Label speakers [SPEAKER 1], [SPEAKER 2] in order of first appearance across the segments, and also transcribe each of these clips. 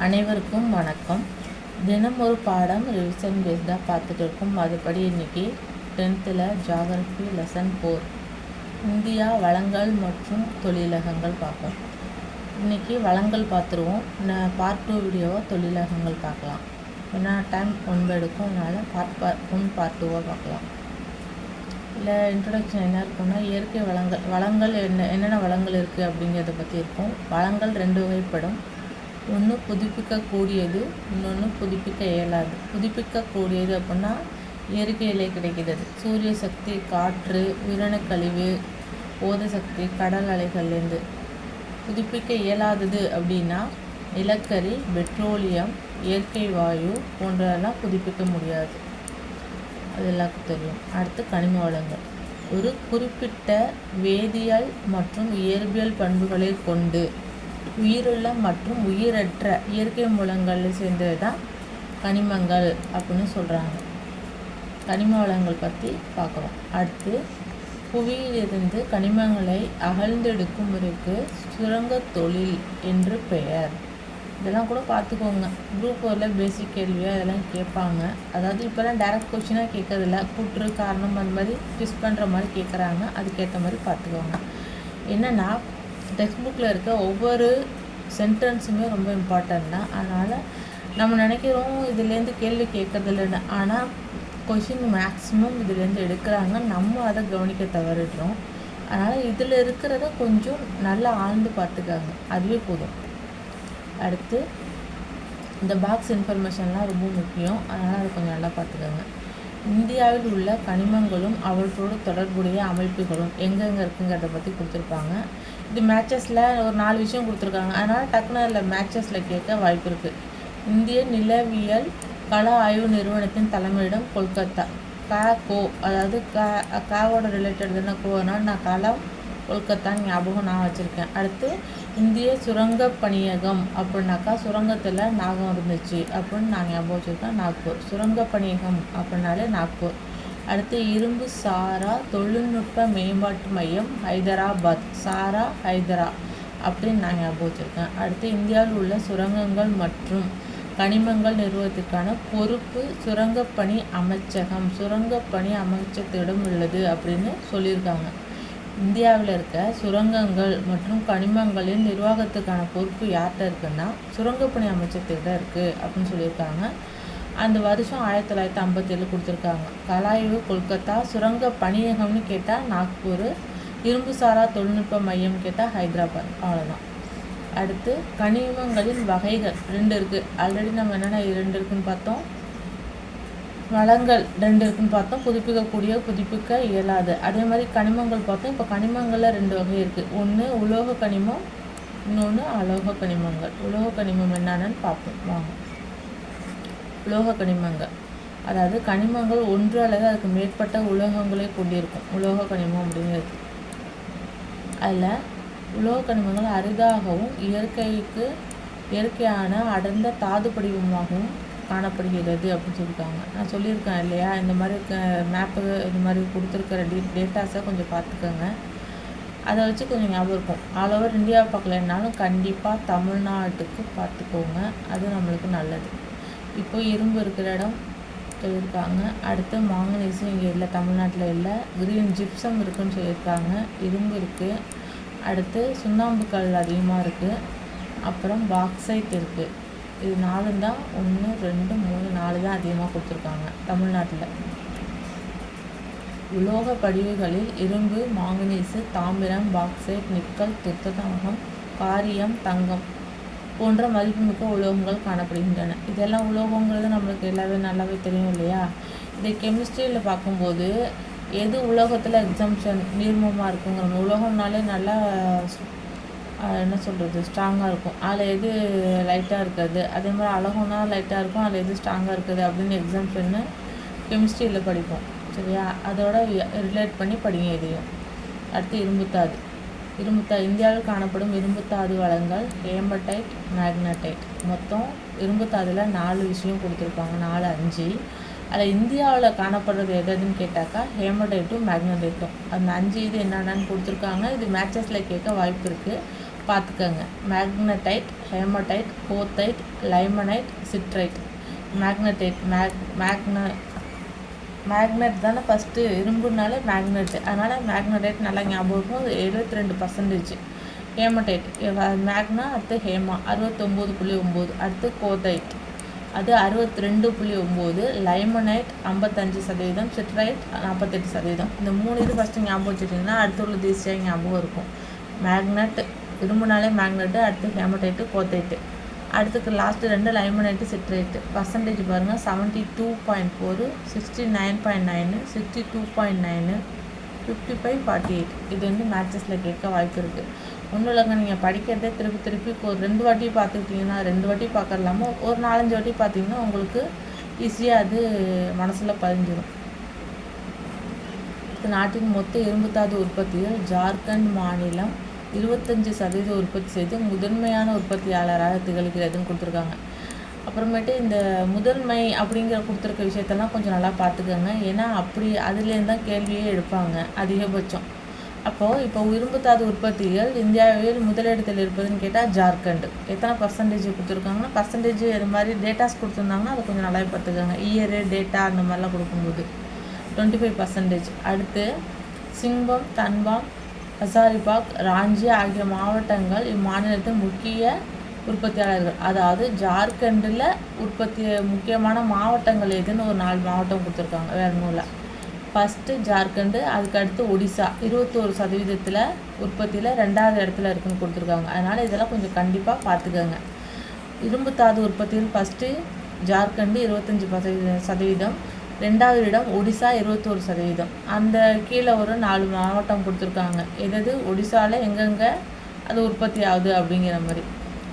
[SPEAKER 1] அனைவருக்கும் வணக்கம். தினம் ஒரு பாடம் ரிவிஷன் பேஸ்டாக பார்த்துட்டு இருக்கோம். அதுபடி இன்றைக்கி 10th ஜியாகிரஃபி லெசன் 4 இந்தியா வளங்கள் மற்றும் தொழிலகங்கள் பார்ப்போம். இன்றைக்கி வளங்கள் பார்த்துருவோம். பார்ட் 2 வீடியோவை தொழிலகங்கள் பார்க்கலாம். ஏன்னா டைம் ரொம்ப எடுக்கும், அதனால் பார்ட் 2 பார்க்கலாம். இல்லை இன்ட்ரொடக்ஷன் என்ன இருக்குன்னா, இயற்கை வளங்கள் என்னென்ன வளங்கள் இருக்குது அப்படிங்கிறத பற்றி இருக்கும். வளங்கள் 2 வகைப்படும். ஒன்று புதுப்பிக்கக்கூடியது, இன்னொன்று புதுப்பிக்க இயலாது. புதுப்பிக்கக்கூடியது அப்படின்னா இயற்கையிலே கிடைக்கிறது. சூரிய சக்தி, காற்று, உயிரணு கழிவு, போத சக்தி, கடல் அலைகள்லேருந்து. புதுப்பிக்க இயலாதது அப்படின்னா நிலக்கரி, பெட்ரோலியம், இயற்கை வாயு போன்றதெல்லாம் புதுப்பிக்க முடியாது. அது எல்லாருக்கும் தெரியும். அடுத்து கனிம வளங்கள். ஒரு குறிப்பிட்ட வேதியியல் மற்றும் இயற்பியல் பண்புகளை கொண்டு உயிருள்ள மற்றும் உயிரற்ற இயற்கை மூலங்களில் சேர்ந்தது தான் கனிமங்கள் அப்படின்னு சொல்கிறாங்க. கனிம வளங்கள் பற்றி பார்க்குறோம். அடுத்து புவியிலிருந்து கனிமங்களை அகழ்ந்தெடுக்கும் முறைக்கு சுரங்க தொழில் என்று பெயர். இதெல்லாம் கூட பார்த்துக்கோங்க. குரூப் 1 பேசிக் கேள்வியாக இதெல்லாம் கேட்பாங்க. அதாவது இப்போலாம் டைரக்ட் கொஸ்டினாக கேட்கறதில்ல, கூற்று காரணம் அந்த மாதிரி ட்விஸ்ட் பண்ணுற மாதிரி கேட்குறாங்க. அதுக்கேற்ற மாதிரி பார்த்துக்கோங்க. என்னென்னா டெக்ஸ்ட் புக்கில் இருக்க ஒவ்வொரு சென்டென்ஸுமே ரொம்ப இம்பார்ட்டன்ட் தான். அதனால் நம்ம நினைக்கிறோம் இதுலேருந்து கேள்வி கேட்கறதில்லன்னு, ஆனால் கொஷின் மேக்ஸிமம் இதுலேருந்து எடுக்கிறாங்க. நம்ம அதை கவனிக்க தவறிடுறோம். அதனால் இதில் இருக்கிறத கொஞ்சம் நல்லா ஆழ்ந்து பார்த்துக்காங்க, அதுவே போதும். அடுத்து இந்த பாக்ஸ் இன்ஃபர்மேஷன்லாம் ரொம்ப முக்கியம், அதனால் அதை கொஞ்சம் நல்லா பார்த்துக்கோங்க. இந்தியாவில் உள்ள கனிமங்களும் அவற்றோடு தொடர்புடைய அமைப்புகளும் எங்கெங்கே இருக்குங்கிறத பற்றி கொடுத்துருப்பாங்க. இது மேட்சஸில் ஒரு 4 விஷயம் கொடுத்துருக்காங்க. அதனால் டக்குனு அதில் மேட்சஸில் கேட்க வாய்ப்பு இருக்குது. இந்திய நிலவியல் கள ஆய்வு நிறுவனத்தின் தலைமையிடம் கொல்கத்தா. கோ அதாவது காவோட ரிலேட்டட் தானே கோ, அதனால் நான் களம் கொல்கத்தான்னு ஞாபகம் நான் வச்சுருக்கேன். அடுத்து இந்திய சுரங்க பணியகம் அப்படின்னாக்கா சுரங்கத்தில் நாகம் இருந்துச்சு அப்படின்னு நான் ஞாபகம் வச்சுருக்கேன், நாக்பூர். சுரங்க பணியகம் அப்படின்னாலே நாக்பூர். அடுத்து இரும்பு சாரா தொழில்நுட்ப மேம்பாட்டு மையம் ஹைதராபாத், சாரா ஹைதரா அப்படின்னு நான் ஞாபகம் வச்சுருக்கேன். அடுத்து இந்தியாவில் உள்ள சுரங்கங்கள் மற்றும் கனிமங்கள் நிறுவனத்துக்கான பொறுப்பு சுரங்கப்பணி அமைச்சகம், சுரங்கப்பணி அமைச்சகத்திடம் உள்ளது அப்படின்னு சொல்லியிருக்காங்க. இந்தியாவில் இருக்க சுரங்கங்கள் மற்றும் கனிமங்களின் நிர்வாகத்துக்கான பொறுப்பு யார்கிட்ட இருக்குன்னா சுரங்கப்பணி அமைச்சகத்திட்ட இருக்குது அப்படின்னு சொல்லியிருக்காங்க. அந்த வருஷம் 1957 கொடுத்துருக்காங்க. கலாய்வு கொல்கத்தா, சுரங்க பணியகம்னு கேட்டால் நாக்பூர், இரும்பு சாரா தொழில்நுட்ப மையம் கேட்டால் ஹைதராபாத். அவ்வளோதான். அடுத்து கனிமங்களின் வகைகள் 2 இருக்குது. ஆல்ரெடி நம்ம என்னென்ன 2 இருக்குதுன்னு பார்த்தோம். வளங்கள் 2 இருக்குன்னு பார்த்தோம், புதுப்பிக்கக்கூடிய, புதுப்பிக்க இயலாது. அதே மாதிரி கனிமங்கள் பார்த்தோம். இப்போ கனிமங்களில் 2 வகை இருக்குது. ஒன்று உலோக கனிமம், இன்னொன்று அலோக கனிமங்கள். உலோக கனிமம் என்னன்னு பார்ப்போம் வாங்க. உலோக கனிமங்கள் அதாவது கனிமங்கள் ஒன்று அல்லது அதுக்கு மேற்பட்ட உலோகங்களை கொண்டிருக்கும் உலோக கனிமம் அப்படிங்கிறது. அதில் உலோக கனிமங்கள் அரிதாகவும் இயற்கையான அடர்ந்த தாது படிவமாகவும் காணப்படுகிறது அப்படின்னு சொல்லியிருக்காங்க. நான் சொல்லியிருக்கேன் இல்லையா, இந்த மாதிரி மேப்பு இந்த மாதிரி கொடுத்துருக்கிற டேட்டாஸை கொஞ்சம் பார்த்துக்கோங்க. அதை வச்சு கொஞ்சம் ஞாபகம் இருக்கும். ஆல் ஓவர் இந்தியாவை பார்க்கலன்னாலும் கண்டிப்பாக தமிழ்நாட்டுக்கு பார்த்துக்கோங்க, அது நம்மளுக்கு நல்லது. இப்போ இரும்பு இருக்கிற இடம் சொல்லியிருக்காங்க. அடுத்து மாங்கனீஸு இங்கே இல்லை, தமிழ்நாட்டில் இல்லை. கிரீன் ஜிப்சம் இருக்குதுன்னு சொல்லியிருக்காங்க. இரும்பு இருக்குது. அடுத்து சுண்ணாம்பு கல் அதிகமாக இருக்குது. அப்புறம் பாக்சைட் இருக்குது. இது 4 தான், 1 2 3 4 தான் அதிகமாக கொடுத்துருக்காங்க தமிழ்நாட்டில். உலோக படிவுகளில் இரும்பு, மாங்கனீசு, தாமிரம், பாக்சைட், நிக்கல், துத்தநாகம், காரியம், தங்கம் போன்ற மதிப்புமிக்க உலோகங்கள் காணப்படுகின்றன. இதெல்லாம் உலோகங்கிறது நம்மளுக்கு எல்லாமே நல்லாவே தெரியும் இல்லையா. இதை கெமிஸ்ட்ரியில் பார்க்கும்போது எது உலோகத்தில் எக்ஸம்ஷன் நீர்மமாக இருக்குங்கிற உலோகம்னாலே நல்லா என்ன சொல்கிறது ஸ்ட்ராங்காக இருக்கும். அதில் எது லைட்டாக இருக்காது. அதே மாதிரி அழகுனா லைட்டாக இருக்கும், அதில் எது ஸ்ட்ராங்காக இருக்குது அப்படின்னு எக்ஸாம்ஷன்னு கெமிஸ்ட்ரியில் படிப்போம் சரியா. அதோட ரிலேட் பண்ணி படிங்க இதையும். அடுத்து இரும்புத்தாது. இந்தியாவில் காணப்படும் இரும்புத்தாது வளங்கள் ஹேமடைட், மேக்னடைட். மொத்தம் இரும்புத்தாதில் 4 விஷயம் கொடுத்துருப்பாங்க, 4 5. அதில் இந்தியாவில் காணப்படுறது எதுன்னு கேட்டாக்கா ஹேமடைட்டும் மேக்னடைட்டும். அந்த 5 இது என்னென்னு கொடுத்துருக்காங்க. இது மேட்சஸில் கேட்க வாய்ப்பு இருக்குது. பார்த்துக்கோங்க. Magnetite, hematite, goethite, limonite, siderite. Magnetite magnet தானே ஃபஸ்ட்டு, இரும்புனாலே மேக்னெட்டு, அதனால் மேக்னடைட் நல்லா ஞாபகம் இருக்கும். 72%. ஹேமடைட் மேக்னா அடுத்து ஹேமா 69.9, அடுத்து கோதைட் அது 62.9, லைமனைட் 55%, சிட்ரைட் 48%. இந்த 3 இது ஃபஸ்ட்டு ஞாபகம் வச்சுட்டிங்கன்னா அடுத்து உள்ள ஈஸியாக ஞாபகம் இருக்கும். மேக்னெட் இரும்புனாலே மேக்னெட்டு, அடுத்து ஹேமடைட்டு, கோத்தைட்டு, அடுத்துக்கு லாஸ்ட்டு 2 லைமனைட்டு, சிட்ரைட்டு. பர்சன்டேஜ் பாருங்கள் 72.4, 69.9, 62.9, 55.48. இது வந்து மேட்சஸில் கேட்க வாய்ப்பு இருக்குது. ஒன்றும் இல்லைங்க, நீங்கள் படிக்கிறதே திருப்பி ஒரு 2 வாட்டி பார்த்துக்கிட்டிங்கன்னா, 2 வாட்டி பார்க்கலாமோ ஒரு 4-5 வாட்டி பார்த்தீங்கன்னா உங்களுக்கு ஈஸியாக அது மனசில் பதிஞ்சிடும். நாட்டின் மொத்த இரும்புத்தாது உற்பத்தியில் ஜார்க்கண்ட் மாநிலம் 25% உற்பத்தி செய்து முதன்மையான உற்பத்தியாளராக திகழ்கிறதுன்னு கொடுத்துருக்காங்க. அப்புறமேட்டு இந்த முதன்மை அப்படிங்கிற கொடுத்துருக்க விஷயத்தெல்லாம் கொஞ்சம் நல்லா பார்த்துக்கோங்க. ஏன்னா அப்படி அதுலேருந்து தான் கேள்வியே எடுப்பாங்க அதிகபட்சம். இப்போ இரும்புத்தாது உற்பத்திகள் இந்தியாவில் முதலிடத்தில் இருப்பதுன்னு கேட்டால் ஜார்க்கண்ட். எத்தனை பர்சன்டேஜ் கொடுத்துருக்காங்கன்னா, பர்சன்டேஜ் இது மாதிரி டேட்டாஸ் கொடுத்துருந்தாங்கன்னா அதை கொஞ்சம் நல்லா பார்த்துக்கோங்க. இயரு டேட்டா அந்த மாதிரிலாம் கொடுக்கும்போது 25%. அடுத்து சிங்பம், தன்பாம், ஹசாரிபாக், ராஞ்சி ஆகிய மாவட்டங்கள் இம்மாநிலத்தின் முக்கிய உற்பத்தியாளர்கள். அதாவது ஜார்க்கண்டில் முக்கியமான மாவட்டங்கள் எதுன்னு ஒரு 4 மாவட்டம் கொடுத்துருக்காங்க, வேறு நூலில். ஃபஸ்ட்டு ஜார்க்கண்டு, அதுக்கடுத்து ஒடிசா 21% உற்பத்தியில் 2வது இடத்துல இருக்குன்னு கொடுத்துருக்காங்க. அதனால் இதெல்லாம் கொஞ்சம் கண்டிப்பாக பார்த்துக்கோங்க. இரும்புத்தாது உற்பத்தியில் ஃபஸ்ட்டு ஜார்க்கண்டு 25%, 2வது இடம் ஒடிசா 21%. அந்த கீழே ஒரு 4 மாவட்டம் கொடுத்துருக்காங்க. எது ஒடிசாவில் எங்கெங்கே அது உற்பத்தி ஆகுது அப்படிங்கிற மாதிரி.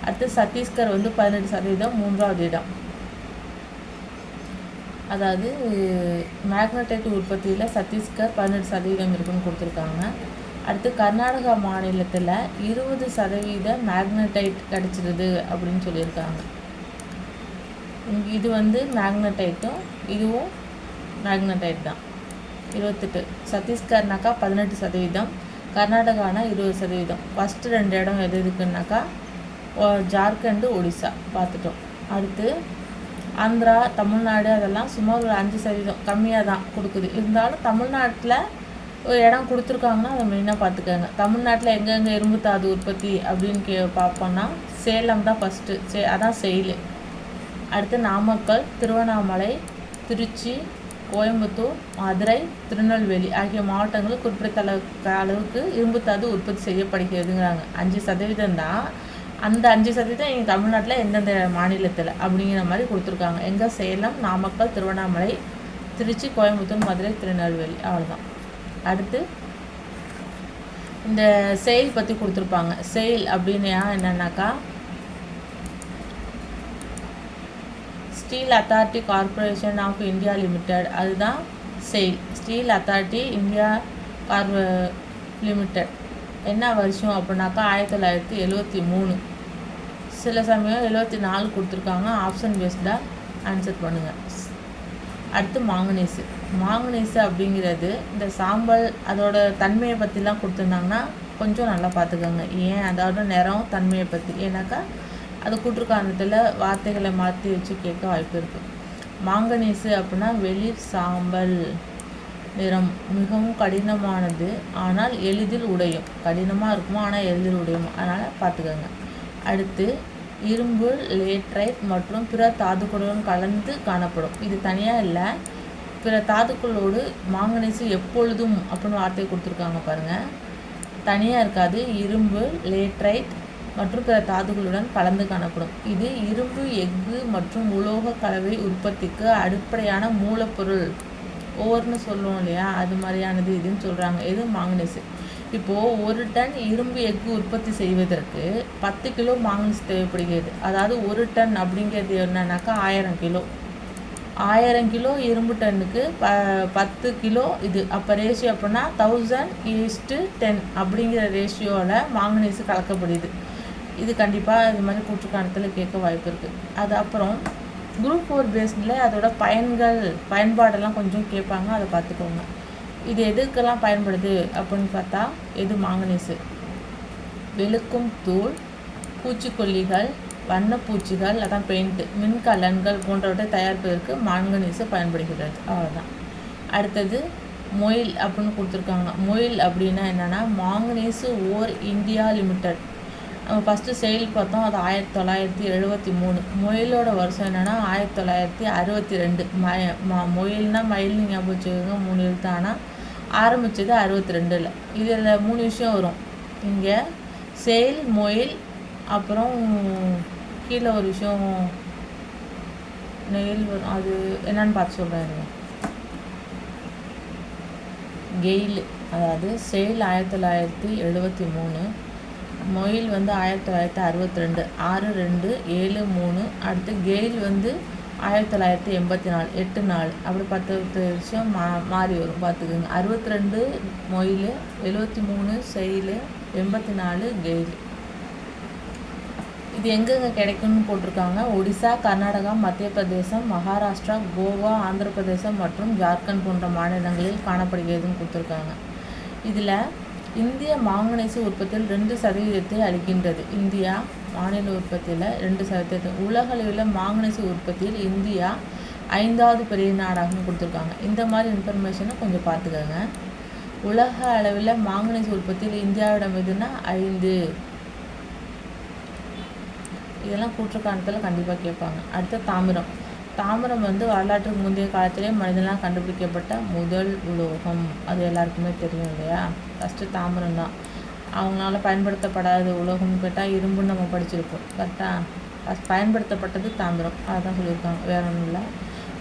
[SPEAKER 1] அடுத்து சத்தீஸ்கர் வந்து 18%, 3வது இடம். அதாவது மேக்னடைட் உற்பத்தியில் சத்தீஸ்கர் 18% இருக்குன்னு கொடுத்துருக்காங்க. அடுத்து கர்நாடகா மாநிலத்தில் 20% மேக்னடைட் கிடச்சிருது அப்படின்னு சொல்லியிருக்காங்க. இது வந்து மேக்னடைட்டும் இதுவும் மேக்னடைட் தான். 28. சத்தீஸ்கர்னாக்கா 18%, கர்நாடகானா 20%. ஃபஸ்ட்டு 2 இடம் எது இருக்குன்னாக்கா ஜார்க்கண்டு, ஒடிசா பார்த்துட்டோம். அடுத்து ஆந்திரா, தமிழ்நாடு அதெல்லாம் சுமார் ஒரு 5% கம்மியாக தான் கொடுக்குது. இருந்தாலும் தமிழ்நாட்டில் ஒரு இடம் கொடுத்துருக்காங்கன்னா அதை மெயினாக பார்த்துக்கோங்க. தமிழ்நாட்டில் எங்கெங்கே இரும்புத்தாது உற்பத்தி அப்படின்னு பார்ப்போன்னா சேலம் தான் ஃபஸ்ட்டு, அதான் செயில். அடுத்து நாமக்கல், திருவண்ணாமலை, திருச்சி, கோயம்புத்தூர், மதுரை, திருநெல்வேலி ஆகிய மாவட்டங்களில் குறிப்பிடத்தக்க அளவுக்கு இரும்புத்தாது உற்பத்தி செய்யப்படுகிறதுங்கிறாங்க. 5% தான். அந்த 5% எங்கள் தமிழ்நாட்டில் எந்தெந்த மாநிலத்தில் அப்படிங்கிற மாதிரி கொடுத்துருக்காங்க. எங்கே? சேலம், நாமக்கல், திருவண்ணாமலை, திருச்சி, கோயம்புத்தூர், மதுரை, திருநெல்வேலி, அவ்வளோதான். அடுத்து இந்த செயில் பற்றி கொடுத்துருப்பாங்க. செயில் அப்படின்னு என்னன்னாக்கா steel authority corporation of India limited, அதுதான் SAIL. Steel authority India limited. என்ன வருஷம் அப்படின்னாக்கா 1973. சில சமயம் 74 கொடுத்துருக்காங்க. ஆப்ஷன் பேஸ்டாக ஆன்சர் பண்ணுங்கள். அடுத்து மாங்கனீஸு அப்படிங்கிறது இந்த சாம்பல் அதோட தன்மையை பற்றிலாம் கொடுத்துருந்தாங்கன்னா கொஞ்சம் நல்லா பார்த்துக்கோங்க. ஏன் அதோட நிறம் தன்மையை பற்றி, ஏன்னாக்கா அது கூற்றுக்காரணத்தில் வார்த்தைகளை மாற்றி வச்சு கேட்க வாய்ப்பு இருக்குது. மாங்கனீஸு அப்படின்னா வெளிர் சாம்பல் நிறம், மிகவும் கடினமானது ஆனால் எளிதில் உடையும். கடினமாக இருக்குமோ ஆனால் எளிதில் உடையும், அதனால் பார்த்துக்கோங்க. அடுத்து இரும்பு, லேட்ரைட் மற்றும் பிற தாதுக்களுடன் கலந்து காணப்படும். இது தனியாக இல்லை, பிற தாதுக்களோடு மாங்கனீஸு எப்பொழுதும் அப்படின்னு வார்த்தை கொடுத்துருக்காங்க பாருங்கள். தனியாக இருக்காது. இரும்பு, லேட்ரைட் மற்றும் பிற தாதுகளுடன் கலந்து காணப்படும். இது இரும்பு, எஃகு மற்றும் உலோக கலவை உற்பத்திக்கு அடிப்படையான மூலப்பொருள் ஓர்னு சொல்லுவோம் இல்லையா, அது மாதிரியானது இதுன்னு சொல்கிறாங்க. இது மாங்கனீஸு. இப்போது 1 டன் இரும்பு எஃகு உற்பத்தி செய்வதற்கு 10 கிலோ மாங்கனீஸ் தேவைப்படுகிறது. அதாவது 1 டன் அப்படிங்கிறது என்னன்னாக்கா 1000 கிலோ. 1000 கிலோ இரும்பு டன்னுக்கு 10 கிலோ இது. அப்போ ரேஷியோ அப்படின்னா 1000:10 அப்படிங்கிற ரேஷியோவில் மாங்கனீஸு கலக்கப்படுது. இது கண்டிப்பாக இது மாதிரி கூற்றுக்காரணத்தில் கேட்க வாய்ப்பு இருக்குது. அது அப்புறம் குரூப் 4 பேஸில் அதோட பயன்பாடெல்லாம் கொஞ்சம் கேட்பாங்க, அதை பார்த்துக்கோங்க. இது எதுக்கெல்லாம் பயன்படுது அப்படின்னு பார்த்தா எது மாங்கனீஸு. வெளுக்கும் தூள், பூச்சிக்கொல்லிகள், வண்ணப்பூச்சிகள், அதான் பெயிண்ட்டு, மின்கலன்கள் போன்றவற்றை தயாரிப்பதற்கு மாங்கனீசு பயன்படுகிறது. அவ்வளோதான். அடுத்தது மொயில் அப்படின்னு கொடுத்துருக்காங்க. மொயில் அப்படின்னா என்னென்னா மாங்கனீசு ஓர் இந்தியா லிமிடெட். நம்ம ஃபஸ்ட்டு செயல் பார்த்தோம், அது 1973. மொயிலோட வருஷம் என்னென்னா 1962. மொயில்னால் மயில் ஞாபகம் வச்சுக்கோங்க, 3 எழுத்து. ஆனால் ஆரம்பித்தது 62ல். இதில் 3 விஷயம் வரும் இங்கே. செயல், மொயில், அப்புறம் கீழே ஒரு விஷயம் நெயில் வரும். அது என்னன்னு பார்த்து சொல்கிறேன். கெயில், அதாவது செயல் 1973, மொயில் 1962, 6-2-7-3. அடுத்து கெயில் 1984, 8-4. அப்படி 10 விஷயம் மாறி வரும், பார்த்துக்குங்க. 62 மொயில், 73 செயல், 84 கெயில். இது எங்கெங்கே கிடைக்கும்னு போட்டிருக்காங்க. ஒடிசா, கர்நாடகா, மத்திய பிரதேசம், மகாராஷ்டிரா, கோவா, ஆந்திர பிரதேசம் மற்றும் ஜார்க்கண்ட் போன்ற மாநிலங்களில் காணப்படுகிறதுன்னு கொடுத்துருக்காங்க. இதில் இந்திய மாங்கனீசு உற்பத்தியில் 2% அளிக்கின்றது. இந்தியா மாநில உற்பத்தியில் 2%. உலக அளவில் மாங்கனீசு உற்பத்தியில் இந்தியா 5வது பெரிய நாடாகன்னு கொடுத்துருக்காங்க. இந்த மாதிரி இன்ஃபர்மேஷனை கொஞ்சம் பார்த்துக்கோங்க. உலக அளவில் மாங்கனீசு உற்பத்தியில் இந்தியாவிடம் எதுனா 5. இதெல்லாம் கூற்றுக்காணத்தில் கண்டிப்பாக கேட்பாங்க. அடுத்து தாமிரம். தாமிரம் வரலாற்றுக்கு முந்தைய காலத்திலே மனிதனால் கண்டுபிடிக்கப்பட்ட முதல் உலோகம். அது எல்லாருக்குமே தெரியும் இல்லையா? ஃபஸ்ட்டு தாமிரம் தான். அவங்களால பயன்படுத்தப்படாத உலோகம்னு கேட்டால் இரும்புன்னு நம்ம படிச்சிருப்போம், கரெக்டாக? ஃபஸ்ட் பயன்படுத்தப்பட்டது தாமிரம், அதுதான் சொல்லியிருக்காங்க, வேற ஒன்றும் இல்லை.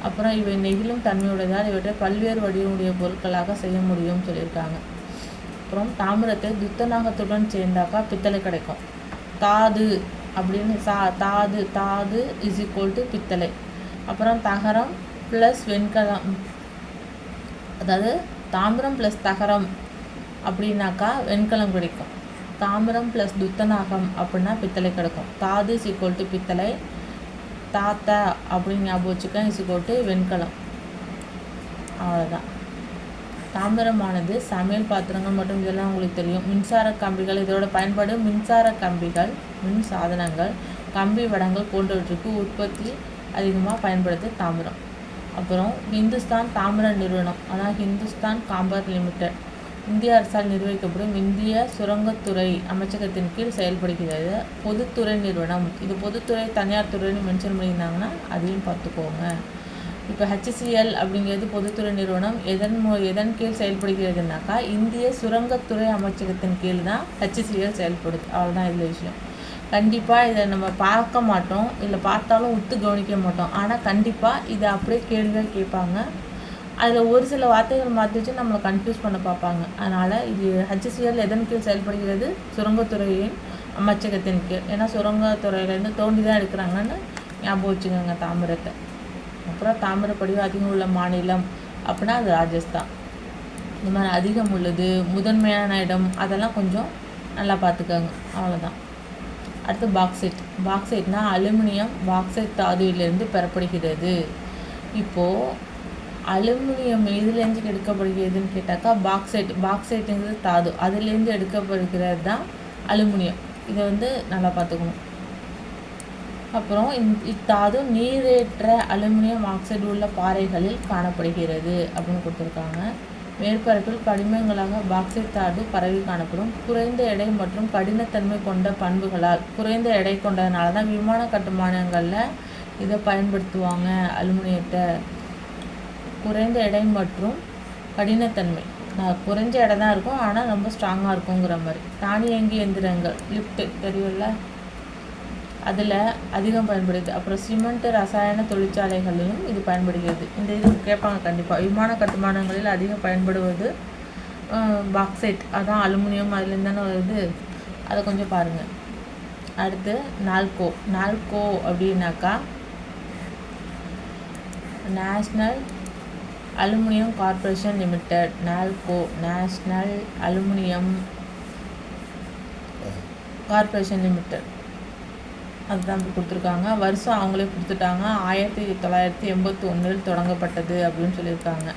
[SPEAKER 1] அப்புறம் இவை நெகிழும் தன்மையுடையதால் இவற்றை பல்வேறு வடிவமுடைய பொருட்களாக செய்ய முடியும்னு சொல்லியிருக்காங்க. அப்புறம் தாமிரத்தை துத்தநாகத்துடன் சேர்ந்தாக்கா பித்தளை கிடைக்கும். தாது அப்படின்னு தாது = பித்தளை. அப்புறம் தகரம் ப்ளஸ் வெண்கலம், அதாவது தாமிரம் ப்ளஸ் தகரம் அப்படின்னாக்கா வெண்கலம் கிடைக்கும். தாமிரம் ப்ளஸ் துத்தநாகம் அப்படின்னா பித்தளை கிடைக்கும். தாது = பித்தளை, தாத்தா அப்படின்னு ஞாபகம் வச்சுக்க வெண்கலம். அவ்வளோதான். தாமிரமானது சமையல் பாத்திரங்கள் மற்றும் இதெல்லாம் உங்களுக்கு தெரியும். மின்சார கம்பிகள், இதோட பயன்பாடு மின்சார கம்பிகள், மின் சாதனங்கள், கம்பி வடங்கள் போன்றவற்றுக்கு உற்பத்தி அதிகமாக பயன்படுது தாமிரம். அப்புறம் ஹிந்துஸ்தான் தாமிர நிறுவனம், அதான் ஹிந்துஸ்தான் காப்பர் லிமிடெட், இந்திய அரசால் நிர்வகிக்கப்படும் இந்திய சுரங்கத்துறை அமைச்சகத்தின் கீழ் செயல்படுகிறது. பொதுத்துறை நிறுவனம். இது பொதுத்துறை தனியார் துறைன்னு மென்ஷன் பண்ணியிருந்தாங்கன்னா அதையும் பார்த்துக்கோங்க. இப்போ HCL அப்படிங்கிறது பொதுத்துறை நிறுவனம். எதன் கீழ் செயல்படுகிறதுனாக்கா இந்திய சுரங்கத்துறை அமைச்சகத்தின் கீழ் தான் HCL செயல்படுது. அவ்வளோதான் இதில் விஷயம். கண்டிப்பாக இதை நம்ம பார்க்க மாட்டோம், இல்லை பார்த்தாலும் உத்து கவனிக்க மாட்டோம். ஆனால் கண்டிப்பாக இதை அப்படியே கேள்வியாக கேட்பாங்க. அதில் ஒரு சில வார்த்தைகள் மாற்றி வச்சு நம்மளை கன்ஃபியூஸ் பண்ண பார்ப்பாங்க. அதனால் இது HCL எதன் கீழ் செயல்படுகிறது? சுரங்கத்துறையின் அமைச்சகத்தின் கீழ். ஏன்னா சுரங்கத்துறையிலேருந்து தோண்டி தான் எடுக்கிறாங்கன்னு ஞாபகம் வச்சுக்கோங்க தாமிரத்தை. அப்புறம் தாமிரப்படிவு அதிகம் உள்ள மாநிலம் அப்படின்னா அது ராஜஸ்தான். இந்த மாதிரி அதிகம் உள்ளது, முதன்மையான இடம், அதெல்லாம் கொஞ்சம் நல்லா பார்த்துக்கோங்க. அவ்வளோதான். அடுத்து பாக்சைட். பாக்சைட்னால் அலுமினியம் பாக்சைட் தாதுவிலிருந்து பெறப்படுகிறது. இப்போது அலுமினியம் எதுலேருந்து எடுக்கப்படுகிறதுன்னு கேட்டாக்கா பாக்சைட்டுங்கிறது தாது, அதுலேருந்து எடுக்கப்படுகிறது தான் அலுமினியம். இதை நல்லா பார்த்துக்கணும். அப்புறம் இத்தாது நீரேற்ற அலுமினியம் ஆக்சைடு உள்ள பாறைகளில் காணப்படுகிறது அப்படின்னு கொடுத்துருக்காங்க. மேற்பரப்பில் படிமங்களாக பாக்சைட் தாது பரவி காணப்படும். குறைந்த எடை மற்றும் கடினத்தன்மை கொண்ட பண்புகளால், குறைந்த எடை கொண்டதுனால தான் விமான கட்டுமானங்களில் இதை பயன்படுத்துவாங்க. அலுமினியத்தை குறைந்த எடை மற்றும் கடினத்தன்மை, குறைஞ்ச எடை தான் இருக்கும் ஆனால் ரொம்ப ஸ்ட்ராங்காக இருக்குங்கிற மாதிரி. தானியங்கி எந்திரங்கள், லிஃப்ட்டு தெரியும்ல, அதில் அதிகம் பயன்படுது. அப்புறம் சிமெண்ட் ரசாயன தொழிற்சாலைகளிலும் இது பயன்படுகிறது. இந்த இது கேட்பாங்க கண்டிப்பாக. விமான கட்டுமானங்களில் அதிகம் பயன்படுவது பாக்சைட், அதான் அலுமினியம் அதுலேருந்து தானே வருது. அதை கொஞ்சம் பாருங்கள். அடுத்து நால்கோ அப்படின்னாக்கா national aluminium corporation limited. NALCO national aluminium corporation limited, அதுதான் இப்படி கொடுத்துருக்காங்க. வருஷம் அவங்களே கொடுத்துட்டாங்க. 1981 தொடங்கப்பட்டது அப்படின்னு சொல்லியிருக்காங்க.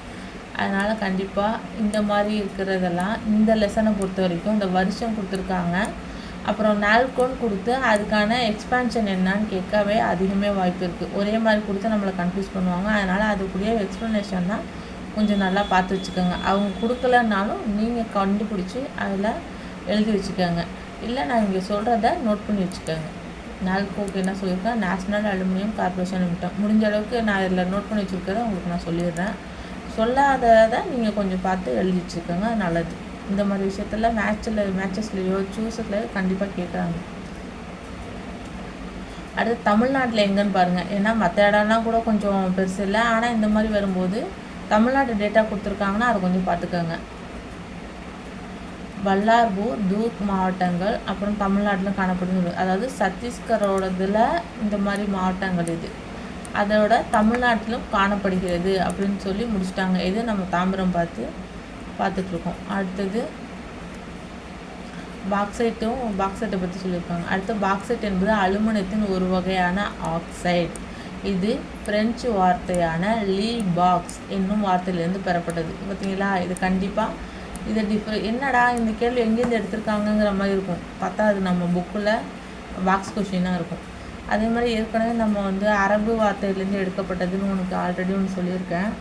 [SPEAKER 1] அதனால் கண்டிப்பாக இந்த மாதிரி இருக்கிறதெல்லாம் இந்த லெசனை பொறுத்த வரைக்கும் இந்த வருஷம் கொடுத்துருக்காங்க. அப்புறம் நால்கோன் கொடுத்து அதுக்கான எக்ஸ்பான்ஷன் என்னன்னு கேட்கவே அதிகமே வாய்ப்பு இருக்குது. ஒரே மாதிரி கொடுத்து நம்மளை கன்ஃபியூஸ் பண்ணுவாங்க. அதனால் அதுக்குரிய எக்ஸ்ப்ளனேஷன் தான் கொஞ்சம் நல்லா பார்த்து வச்சுக்கோங்க. அவங்க கொடுக்கலன்னாலும் நீங்கள் கண்டுபிடிச்சி அதில் எழுதி வச்சுக்கோங்க. இல்லை நான் இங்கே சொல்கிறத நோட் பண்ணி வச்சுக்கோங்க. நால்கோக்கு என்ன சொல்லியிருக்கேன், நேஷ்னல் அலுமினியம் கார்பரேஷன் லிமிடெட். முடிஞ்ச அளவுக்கு நான் இதில் நோட் பண்ணி வச்சுருக்கிறத உங்களுக்கு நான் சொல்லிடுறேன். சொல்லாததை நீங்கள் கொஞ்சம் பார்த்து எழுதி வச்சுக்கோங்க, நல்லது. இந்த மாதிரி விஷயத்தில் மேட்சஸ்லையோ சூஸில் கண்டிப்பாக கேட்குறாங்க. அடுத்து தமிழ்நாட்டில் எங்கன்னு பாருங்கள். ஏன்னா மற்ற இடம்லாம் கூட கொஞ்சம் பெருசு இல்லை. ஆனால் இந்த மாதிரி வரும்போது தமிழ்நாட்டு டேட்டா கொடுத்துருக்காங்கன்னா அதை கொஞ்சம் பார்த்துக்கோங்க. பல்லார்பூர், தூர்க் மாவட்டங்கள் அப்புறம் தமிழ்நாட்டில் காணப்படுது. அதாவது சத்தீஸ்கரோடதில் இந்த மாதிரி மாவட்டங்கள் இது அதோட தமிழ்நாட்டிலும் காணப்படுகிறது அப்படின்னு சொல்லி முடிச்சிட்டாங்க. இது நம்ம தாம்பரம் பார்த்துட்ருக்கோம். அடுத்தது பாக்சைட்டை பற்றி சொல்லியிருக்காங்க. அடுத்து பாக்சைட் என்பது அலுமினியத்தின் ஒரு வகையான ஆக்சைடு. இது பிரெஞ்சு வார்த்தையான லீ பாக்ஸ் என்னும் வார்த்தையிலேருந்து பெறப்பட்டது. பார்த்தீங்களா, இது கண்டிப்பாக இது என்னடா இந்த கேள்வி எங்கேருந்து எடுத்திருக்காங்கங்கிற மாதிரி இருக்கும். பார்த்தா அது நம்ம புக்கில் பாக்ஸ் கொஷினாக இருக்கும். அதே மாதிரி ஏற்கனவே நம்ம அரபு வார்த்தையிலேருந்து எடுக்கப்பட்டதுன்னு உனக்கு ஆல்ரெடி ஒன்று சொல்லியிருக்கேன்.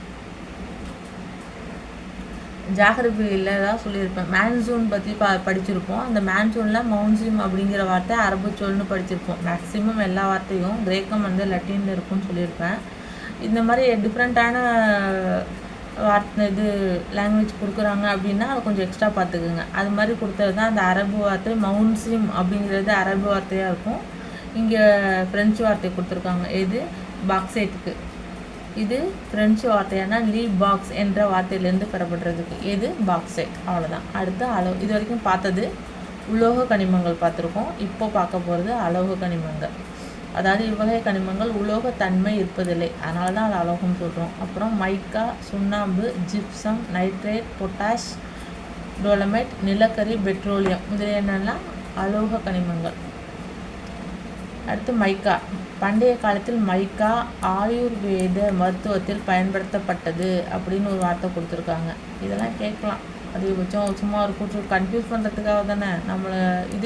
[SPEAKER 1] ஜாகிரபியில் தான் சொல்லியிருப்பேன். மான்சூன் பற்றி படிச்சிருப்போம். அந்த மான்சூனில் மவுன்சிம் அப்படிங்கிற வார்த்தை அரபு சொல்னு படிச்சிருப்போம். மேக்ஸிமம் எல்லா வார்த்தையும் கிரேக்கம் லத்தீனில் இருக்கும்னு சொல்லியிருப்பேன். இந்த மாதிரி டிஃப்ரெண்ட்டான வார்த்தை லாங்குவேஜ் கொடுக்குறாங்க அப்படின்னா அதை கொஞ்சம் எக்ஸ்ட்ரா பார்த்துக்குங்க. அது மாதிரி கொடுத்தது தான் அந்த அரபு வார்த்தை. மவுன்சிம் அப்படிங்கிறது அரபு வார்த்தையாக இருக்கும். இங்கே ஃப்ரெஞ்சு வார்த்தை கொடுத்துருக்காங்க. இது பாக்சைட்டுக்கு. இது ஃப்ரெஞ்சு வார்த்தையான லீ பாக்ஸ் என்ற வார்த்தையிலேருந்து பெறப்படுறதுக்கு இது பாக்சைட். அவ்வளோதான். அடுத்து இது வரைக்கும் பார்த்தது உலோக கனிமங்கள் பார்த்துருக்கோம். இப்போ பார்க்க போகிறது அலோக கனிமங்கள். அதாவது இவ்வகை கனிமங்கள் உலோகத்தன்மை இருப்பதில்லை, அதனால தான் அது அலோகம்னு சொல்கிறோம். அப்புறம் மைக்கா, சுண்ணாம்பு, ஜிப்சம், நைட்ரேட், பொட்டாஷ், டோலமைட், நிலக்கரி, பெட்ரோலியம் இதில் என்னென்னா அலோக கனிமங்கள். அடுத்து மைக்கா. பண்டைய காலத்தில் மைக்கா ஆயுர்வேத மருத்துவத்தில் பயன்படுத்தப்பட்டது அப்படின்னு ஒரு வார்த்தை கொடுத்துருக்காங்க. இதெல்லாம் கேட்கலாம் அதிகபட்சம். சும்மா ஒரு கூற்று கன்ஃபியூஸ் பண்ணுறதுக்காக தானே நம்மளை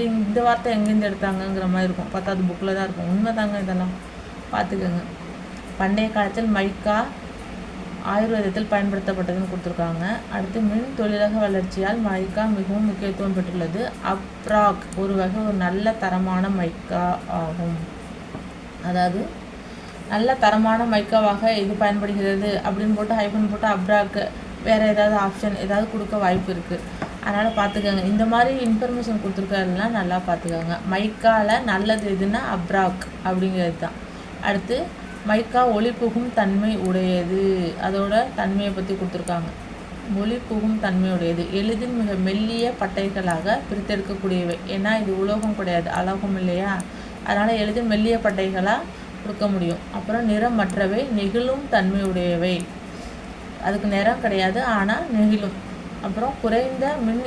[SPEAKER 1] இந்த வார்த்தை எங்கேருந்து எடுத்தாங்கங்கிற மாதிரி இருக்கும். பார்த்தா அது புக்கில் தான் இருக்கும். உண்மை தாங்க, இதெல்லாம் பார்த்துக்கோங்க. பண்டைய காலத்தில் மைக்கா ஆயுர்வேதத்தில் பயன்படுத்தப்பட்டதுன்னு கொடுத்துருக்காங்க. அடுத்து மின் தொழிலக வளர்ச்சியால் மைக்கா மிகவும் முக்கியத்துவம் பெற்றுள்ளது. அப்ராக் ஒரு நல்ல தரமான மைக்கா ஆகும். அதாவது நல்ல தரமான மைக்காவாக இது பயன்படுகிறது அப்படின்னு போட்டு ஹைஃபன் போட்டு அப்ராக் வேறு ஏதாவது ஆப்ஷன் ஏதாவது கொடுக்க வாய்ப்பு இருக்குது. அதனால் பார்த்துக்கோங்க. இந்த மாதிரி இன்ஃபர்மேஷன் கொடுத்துருக்கிறதுலாம் நல்லா பார்த்துக்கோங்க. மைக்காவில் நல்லது எதுன்னா அப்ராக் அப்படிங்கிறது தான். அடுத்து மைக்கா ஒளி புகும் தன்மை உடையது. அதோட தன்மையை பற்றி கொடுத்துருக்காங்க. ஒளி புகும் தன்மையுடையது, எளிதில் மிக மெல்லிய பட்டைகளாக பிரித்தெடுக்கக்கூடியவை. ஏன்னா இது உலோகம் கிடையாது, அலோகம் இல்லையா, அதனால் எளிதில் மெல்லிய பட்டைகளாக கொடுக்க முடியும். அப்புறம் நிறமற்றவை, நெகிழும் தன்மையுடையவை. அதுக்கு நிறம் கிடையாது, ஆனால் நெகிழும். அப்புறம் குறைந்த மின்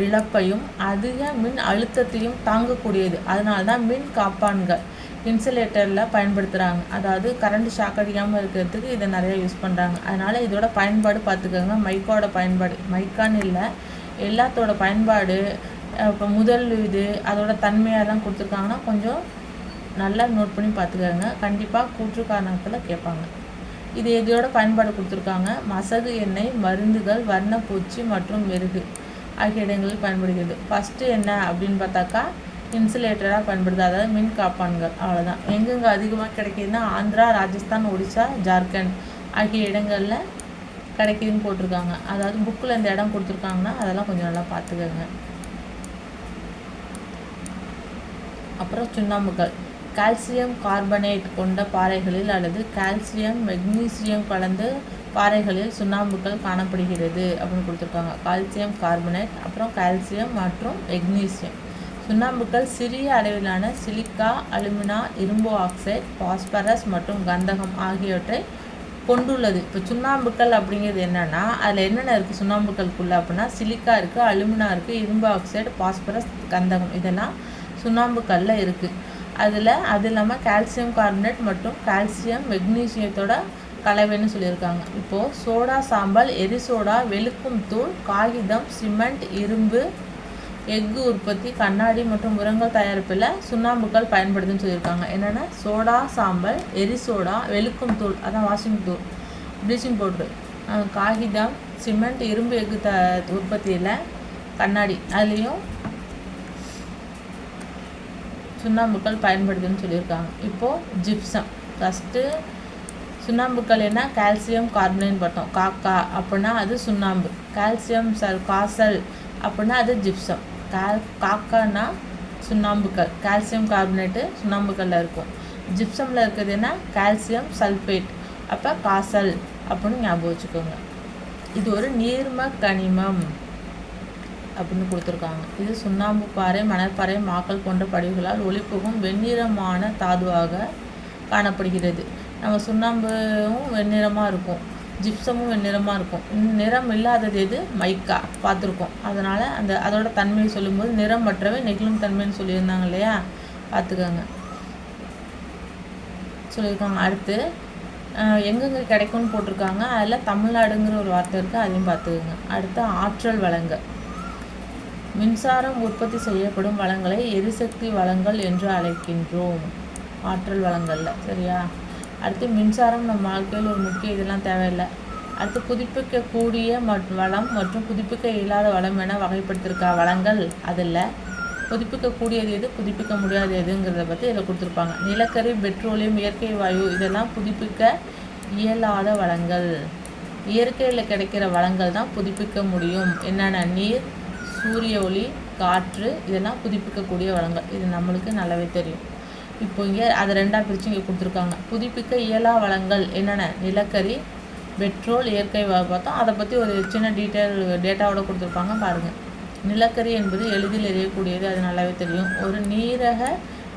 [SPEAKER 1] இழப்பையும் அதிக மின் அழுத்தத்தையும் தாங்கக்கூடியது. அதனால தான் மின் காப்பான்கள் இன்சுலேட்டரில் பயன்படுத்துகிறாங்க. அதாவது கரண்ட் ஷாக் அடிக்காமல் இருக்கிறதுக்கு இதை நிறையா யூஸ் பண்ணுறாங்க. அதனால் இதோட பயன்பாடு பார்த்துக்கோங்க. மைக்காவோட பயன்பாடு கான்னு இல்லை, எல்லாத்தோட பயன்பாடு இப்போ முதல் அதோட தன்மையெல்லாம் கொடுத்துருக்காங்கன்னா கொஞ்சம் நல்லா நோட் பண்ணி பார்த்துக்கோங்க. கண்டிப்பாக கூற்று காரணத்தில் கேட்பாங்க. இது எதையோட பயன்பாடு கொடுத்துருக்காங்க. மசகு எண்ணெய், மருந்துகள், வர்ணப்பூச்சி மற்றும் மெருகு ஆகிய இடங்களில் பயன்படுகிறது. ஃபஸ்ட்டு என்ன அப்படின்னு பார்த்தாக்கா இன்சுலேட்டராக பயன்படுது, அதாவது மின் காப்பான்கள். அவ்வளோதான். எங்கெங்கே அதிகமாக கிடைக்கிதுன்னா ஆந்திரா, ராஜஸ்தான், ஒடிசா, ஜார்க்கண்ட் ஆகிய இடங்களில் கிடைக்குதுன்னு போட்டிருக்காங்க. அதாவது புக்கில் இந்த இடம் கொடுத்துருக்காங்கன்னா அதெல்லாம் கொஞ்சம் நல்லா பார்த்துக்கோங்க. அப்புறம் சுண்ணாம்புகள். கால்சியம் கார்பனேட் கொண்ட பாறைகளில் அல்லது கால்சியம் மெக்னீசியம் கலந்த பாறைகளில் சுண்ணாம்புகள் காணப்படுகிறது அப்படின்னு கொடுத்துருக்காங்க. கால்சியம் கார்பனேட், அப்புறம் கால்சியம் மற்றும் மெக்னீசியம். சுண்ணாம்புகள் சிறிய அளவிலான சிலிக்கா, அலுமினா, இரும்பு ஆக்சைடு, பாஸ்பரஸ் மற்றும் கந்தகம் ஆகியவற்றை கொண்டுள்ளது. இப்போ சுண்ணாம்புக்கள் அப்படிங்கிறது என்னென்னா அதில் என்னென்ன இருக்குது சுண்ணாம்புக்களுக்குள்ள அப்படின்னா சிலிக்கா இருக்குது, அலுமினா இருக்குது, இரும்பு ஆக்சைடு, பாஸ்பரஸ், கந்தகம் இதெல்லாம் சுண்ணாம்புக்கல்ல இருக்குது. அது இல்லாமல் கால்சியம் கார்பனேட் மற்றும் கால்சியம் மெக்னீசியத்தோட கலவைன்னு சொல்லியிருக்காங்க. இப்போது சோடா சாம்பல், எரிசோடா, வெளுக்கும் தூள், காகிதம், சிமெண்ட், இரும்பு எஃகு உற்பத்தி, கண்ணாடி மற்றும் உரங்கள் தயாரிப்பில் சுண்ணாம்புக்கல் பயன்படுதுன்னு சொல்லியிருக்காங்க. என்னென்னா சோடா சாம்பல், எரிசோடா, வெளுக்கும் தூள், அதான் வாஷிங் தூள், ப்ளீச்சிங் பவுட்ரு, காகிதம், சிமெண்ட், இரும்பு எஃகு உற்பத்தியில், கண்ணாடி அதுலேயும் சுண்ணாம்புக்கல் பயன்படுதுன்னு சொல்லியிருக்காங்க. இப்போது ஜிப்சம். ஃபஸ்ட்டு சுண்ணாம்புக்கல் என்ன? கால்சியம் கார்பனேட் பார்த்தோம். காக்கா அப்படின்னா அது சுண்ணாம்பு. கால்சியம் காசல் அப்படின்னா அது ஜிப்சம். காக்கானா சுண்ணாம்புக்கல், கால்சியம் கார்பனேட்டு சுண்ணாம்புக்கல்ல இருக்கும். ஜிப்சமில் இருக்கிறது என்ன? கால்சியம் சல்ஃபேட், அப்போ காசல் அப்படின்னு ஞாபகம் வச்சுக்கோங்க. இது ஒரு நீர்ம கனிமம் அப்படின்னு கொடுத்துருக்காங்க. இது சுண்ணாம்பு பாறை, மணற்பாறை, மாக்கல் போன்ற படிவுகளால் ஒளிப்புகும் வெண்ணிறமான தாதுவாக காணப்படுகிறது. நம்ம சுண்ணாம்பும் வெண்ணிறமாக இருக்கும், ஜிப்சமும் வெண்ணிறமாக இருக்கும். நிறம் இல்லாதது எது? மைக்கா, பார்த்துருக்கோம். அதனால் அதோட தன்மையை சொல்லும்போது நிறம் மற்றவை நெகிழும் தன்மைன்னு சொல்லியிருந்தாங்க இல்லையா, பார்த்துக்கோங்க சொல்லியிருக்காங்க. அடுத்து எங்கெங்கே கிடைக்கும்னு போட்டிருக்காங்க. அதில் தமிழ்நாடுங்கிற ஒரு வார்த்தை இருக்குது, அதையும் பார்த்துக்கோங்க. அடுத்து ஆற்றல் வளங்கள். மின்சாரம் உற்பத்தி செய்யப்படும் வளங்களை எரிசக்தி வளங்கள் என்று அழைக்கின்றோம். ஆற்றல் வளங்களில் சரியா. அடுத்து மின்சாரம் நம்ம வாழ்க்கையில் ஒரு முக்கிய இதெல்லாம் தேவையில்லை. அடுத்து புதுப்பிக்கக்கூடிய வளம் மற்றும் புதுப்பிக்க இயலாத வளம் என வகைப்படுத்திருக்கா வளங்கள். அதில் புதுப்பிக்கக்கூடியது எது, புதுப்பிக்க முடியாத எதுங்கிறத பற்றி இதில் கொடுத்துருப்பாங்க. நிலக்கரி, பெட்ரோலியம், இயற்கை வாயு இதெல்லாம் புதுப்பிக்க இயலாத வளங்கள். இயற்கையில் கிடைக்கிற வளங்கள் தான் புதுப்பிக்க முடியும். என்னென்ன? நீர், சூரிய ஒளி, காற்று, இதெல்லாம் புதுப்பிக்கக்கூடிய வளங்கள். இது நம்மளுக்கு நல்லாவே தெரியும். இப்போ இங்கே அதை ரெண்டாக பிரித்து இங்கே கொடுத்துருக்காங்க. புதுப்பிக்க இயலா வளங்கள் என்னென்ன? நிலக்கரி, பெட்ரோல், இயற்கை வாயு பார்த்தோம். அதை பற்றி ஒரு சின்ன டேட்டாவோட கொடுத்துருப்பாங்க பாருங்கள். நிலக்கரி என்பது எளிதில் எரியக்கூடியது, அது நல்லாவே தெரியும். ஒரு நீரக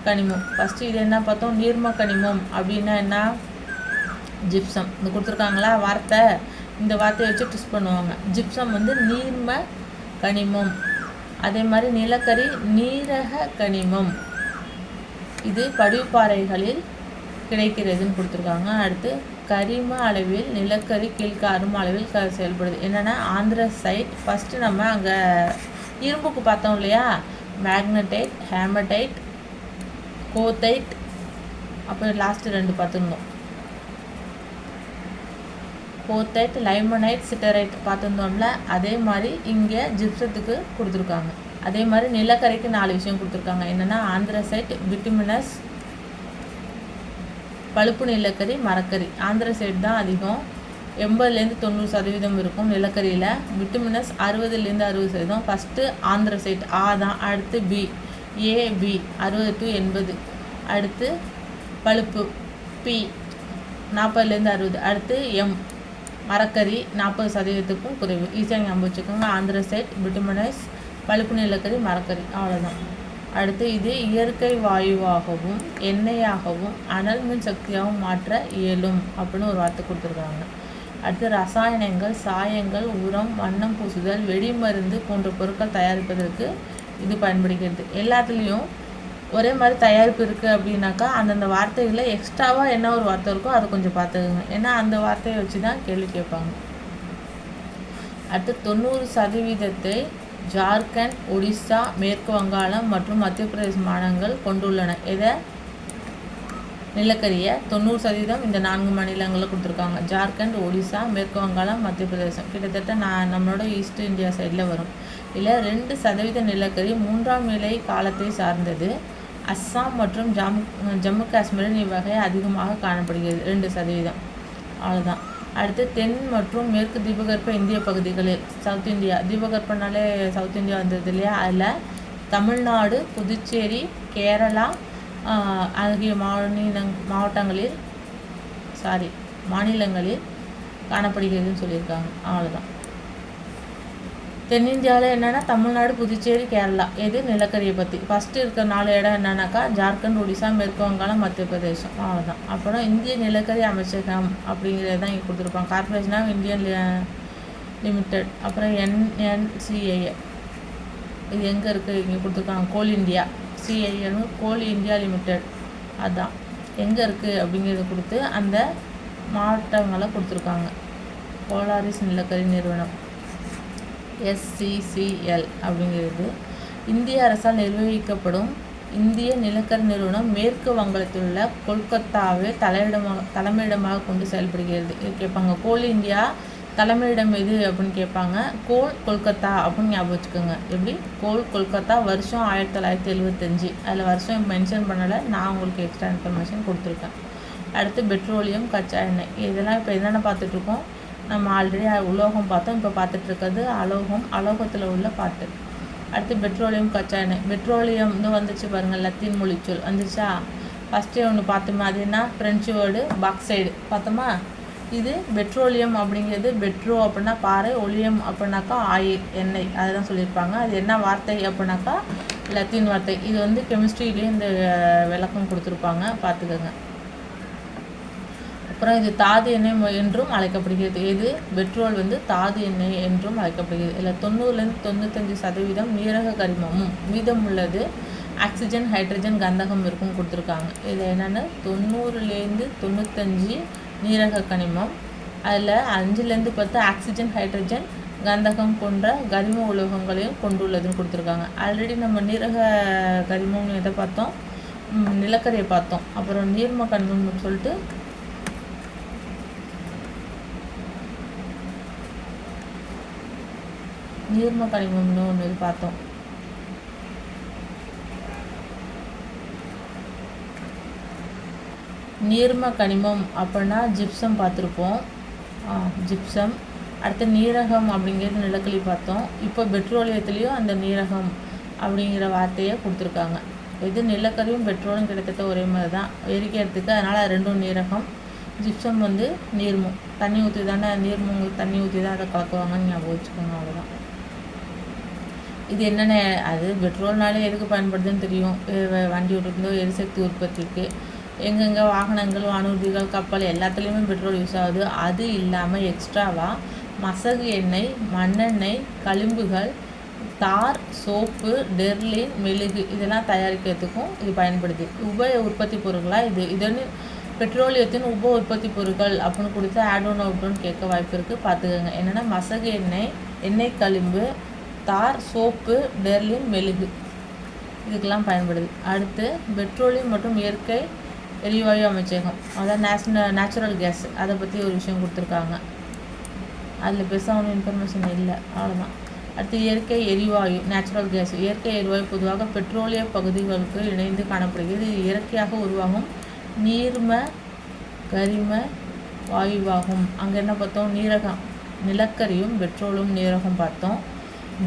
[SPEAKER 1] கனிமம். ஃபஸ்ட்டு இது என்ன பார்த்தோம்? நீர்ம கனிமம் அப்படின்னா என்ன? ஜிப்சம். இந்த கொடுத்துருக்காங்களா வார்த்தை, இந்த வார்த்தையை வச்சு ட்விஸ்ட் பண்ணுவாங்க. ஜிப்சம் வந்து நீர்ம கனிமம். அதே மாதிரி நிலக்கரி நீரக கனிமம். இது படிவுப்பாறைகளில் கிடைக்கிறதுன்னு கொடுத்துருக்காங்க. அடுத்து கரிம அளவில் நிலக்கரி கீழ்காரும் அளவில் செயல்படுது. என்னென்னா ஆந்திரசைட். ஃபஸ்ட்டு நம்ம அங்கே இரும்புக்கு பார்த்தோம் இல்லையா, மேக்னடைட், ஹேமடைட், கோத்தைட், அப்புறம் லாஸ்ட்டு 2 பார்த்துருந்தோம். கோத்தைட், லைமனைட், சிட்டரைட் பார்த்துருந்தோம்ல. அதே மாதிரி இங்கே ஜிப்சத்துக்கு கொடுத்துருக்காங்க. அதே மாதிரி நிலக்கரிக்கு 4 விஷயம் கொடுத்துருக்காங்க. என்னென்னா ஆந்திரசைட், பிட்டுமினஸ், பழுப்பு நிலக்கரி, மரக்கரி. ஆந்திரசைட் தான் அதிகம், 80-90% இருக்கும் நிலக்கரியில். பிட்டுமினஸ் 60-60%. ஃபஸ்ட்டு ஆந்திரசைட் ஆ தான். அடுத்து பி, ஏபி 60-80. அடுத்து பழுப்பு பி 40-60. அடுத்து எம் மரக்கரி 40%க்கும் குறைவு. ஈஸியாக ஞாபகம் வச்சுக்கோங்க. ஆந்திரசைட், பிட்டுமினஸ், பழுப்பு நிலக்கரி, மரக்கரி, அவ்வளோதான். அடுத்து இது இயற்கை வாயுவாகவும் எண்ணெயாகவும் அனல் மின் சக்தியாகவும் மாற்ற இயலும் அப்படின்னு ஒரு வார்த்தை கொடுத்துருக்காங்க. அடுத்து ரசாயனங்கள், சாயங்கள், உரம், வண்ணம் பூசுதல், வெடிமருந்து போன்ற பொருட்கள் தயாரிப்பதற்கு இது பயன்படுகிறது. எல்லாத்துலேயும் ஒரே மாதிரி தயாரிப்பு இருக்குது அப்படின்னாக்கா அந்தந்த வார்த்தைகளில் எக்ஸ்ட்ராவாக என்ன ஒரு வார்த்தை இருக்கோ அதை கொஞ்சம் பார்த்துக்கோங்க. ஏன்னா அந்த வார்த்தையை வச்சு தான் கேள்வி கேட்பாங்க. அடுத்து 90% ஜார்க்கண்ட், ஒடிசா, மேற்கு வங்காளம் மற்றும் மத்திய பிரதேச மாநிலங்கள் கொண்டுள்ளன. இதை நிலக்கரியை 90% இந்த 4 மாநிலங்களில் கொடுத்துருக்காங்க. ஜார்க்கண்ட், ஒடிசா, மேற்கு வங்காளம், மத்திய பிரதேசம். கிட்டத்தட்ட நம்மளோட ஈஸ்ட் இந்தியா சைடில் வரும். இல்லை 2% நிலக்கரி 3ஆம் நிலை காலத்தை சார்ந்தது. அஸ்ஸாம் மற்றும் ஜம்மு காஷ்மீரில் இவ்வகை அதிகமாக காணப்படுகிறது, 2%. அவ்வளோதான். அடுத்து தென் மற்றும் மேற்கு தீபகற்ப இந்திய பகுதிகளில், சவுத் இந்தியா, தீபகற்பனாலே சவுத் இந்தியா வந்தது இல்லையா, அதில் தமிழ்நாடு, புதுச்சேரி, கேரளா ஆகிய மாநிலங்களில் காணப்படுகிறதுன்னு சொல்லியிருக்காங்க. அவ்வளோதான். தென்னிந்தியாவில் என்னென்னா தமிழ்நாடு, புதுச்சேரி, கேரளா. இது நிலக்கரியை பற்றி. ஃபஸ்ட்டு இருக்கிற 4 இடம் என்னன்னாக்கா ஜார்க்கண்ட், ஒடிசா, மேற்கு வங்காளம், மத்திய பிரதேசம். அவ்வளோதான். அப்புறம் இந்திய நிலக்கரி அமைச்சகம் அப்படிங்கிறது தான் இங்கே கொடுத்துருப்பாங்க. Corporation of Indian limited. அப்புறம் NNCA இது எங்கே இருக்குது இங்கே கொடுத்துருக்காங்க. Coal India. CIL coal India limited. அதுதான் எங்கே இருக்குது அப்படிங்கிறத கொடுத்து அந்த மாவட்டங்களை கொடுத்துருக்காங்க. போலாரிஸ் நிலக்கரி நிறுவனம், SCCL அப்படிங்கிறது. இந்திய அரசால் நிர்வகிக்கப்படும் இந்திய நிலக்கரி நிறுவனம் மேற்கு வங்கத்தில் உள்ள கொல்கத்தாவை தலைமையிடமாக கொண்டு செயல்படுகிறது. இது கேட்பாங்க. கோல் இந்தியா தலைமையிடம் எது அப்படின்னு கேட்பாங்க. கொல்கத்தா அப்படின்னு ஞாபகம் வச்சுக்கோங்க. எப்படி கொல்கத்தா, வருஷம் 1975. அதில் வருஷம் மென்ஷன் பண்ணலை, நான் உங்களுக்கு எக்ஸ்ட்ரா இன்ஃபர்மேஷன் கொடுத்துருக்கேன். அடுத்து பெட்ரோலியம், கச்சா எண்ணெய். இதெல்லாம் இப்போ என்னென்ன பார்த்துட்ருக்கோம்? நம்ம ஆல்ரெடி உலோகம் பார்த்தோம். இப்போ பார்த்துட்ருக்கிறது அலோகத்தில் உள்ள பாட்டு. அடுத்து பெட்ரோலியம், கச்சா எண்ணெய். பெட்ரோலியம் வந்துச்சு பாருங்கள், லத்தீன் மொழிச்சொல் வந்துச்சா. ஃபஸ்ட்டே ஒன்று பார்த்தோமா, அது என்ன? ஃப்ரெஞ்சு வேர்டு பாக்சைடு பார்த்தோமா. இது பெட்ரோலியம் அப்படிங்கிறது, பெட்ரோ அப்படின்னா பாறை, ஒலியம் அப்படின்னாக்கா ஆயில், எண்ணெய், அதுதான் சொல்லியிருப்பாங்க. அது என்ன வார்த்தை அப்படின்னாக்கா லத்தீன் வார்த்தை. இது கெமிஸ்ட்ரியிலேயே இந்த விளக்கம் கொடுத்துருப்பாங்க, பார்த்துக்கோங்க. அப்புறம் இது தாது எண்ணெய் என்றும் அழைக்கப்படுகிறது. எது? பெட்ரோல் தாது எண்ணெய் என்றும் அழைக்கப்படுகிறது. இதில் 90-95% நீரக கரிமமும் மீதம் உள்ளது ஆக்சிஜன், ஹைட்ரஜன், கந்தகம் இருக்கும் கொடுத்துருக்காங்க. இதில் என்னென்னு 90-95 நீரக கனிமம், அதில் 5-10 ஆக்சிஜன், ஹைட்ரஜன், கந்தகம் போன்ற கரிம உலோகங்களையும் கொண்டுள்ளதுன்னு கொடுத்துருக்காங்க. ஆல்ரெடி நம்ம நீரக கரிமம்னு எதை பார்த்தோம்? நிலக்கரியை பார்த்தோம். அப்புறம் நீர்ம கனிமம்னு சொல்லிட்டு நீர்ம கனிமம்னு ஒன்று பார்த்தோம். நீர்ம கனிமம் அப்படின்னா ஜிப்சம் பார்த்துருப்போம், ஜிப்சம். அடுத்து நீரகம் அப்படிங்கிறது நிலக்கரி பார்த்தோம். இப்போ பெட்ரோலியத்துலேயும் அந்த நீரகம் அப்படிங்கிற வார்த்தையை கொடுத்துருக்காங்க. இது நிலக்கரியும் பெட்ரோலும் கிட்டத்தட்ட ஒரே மாதிரி தான் எரிக்கிறதுக்கு, அதனால் ரெண்டும் நீரகம். ஜிப்சம் நீர்மம், தண்ணி ஊற்றி தானே, நீர்மம் தண்ணி ஊற்றி தான் அதை கலக்குவாங்கன்னு ஞாபகம் வச்சுக்கோங்க, அவ்வளோதான். இது என்னென்ன, அது பெட்ரோல்னாலே எதுக்கு பயன்படுதுன்னு தெரியும். வண்டி ஓட்டுறதோ, எரிசக்தி உற்பத்திக்கு, எங்கெங்கே வாகனங்கள், வானூர்திகள், கப்பல் எல்லாத்துலேயுமே பெட்ரோல் யூஸ் ஆகுது. அது இல்லாமல் எக்ஸ்ட்ராவாக மசகு எண்ணெய், மண்ணெண்ணெய், களிம்புகள், தார், சோப்பு, டெர்லின், மெழுகு இதெல்லாம் தயாரிக்கிறதுக்கும் இது பயன்படுது. உப உற்பத்தி பொருட்களாக இது பெட்ரோலியத்தின் உப உற்பத்தி பொருட்கள் அப்படின்னு கொடுத்து ஆட் ஒன் அவுட் ஒன் கேட்க வாய்ப்பு இருக்குது, பார்த்துக்கோங்க. என்னென்னா மசகு எண்ணெய், எண்ணெய் களிம்பு, தார், சோப்பு, டெர்லின், மெழுகு இதுக்கெல்லாம் பயன்படுது. அடுத்து பெட்ரோலியம் மற்றும் இயற்கை எரிவாயு அமைச்சகம், அதாவது நேச்சுரல் கேஸ், அதை பற்றி ஒரு விஷயம் கொடுத்துருக்காங்க. அதில் பெருசாக ஒன்றும் இன்ஃபர்மேஷன் இல்லை, அவ்வளோதான். அடுத்து இயற்கை எரிவாயு, நேச்சுரல் கேஸ். இயற்கை எரிவாயு பொதுவாக பெட்ரோலிய பகுதிகளுக்கு இணைந்து காணப்படுகிறது. இது இயற்கையாக உருவாகும் நீர்ம கரிம வாயுவாகும். அங்கே என்ன பார்த்தோம்? நீரகம், நிலக்கரியும் பெட்ரோலும் நீரகம் பார்த்தோம்.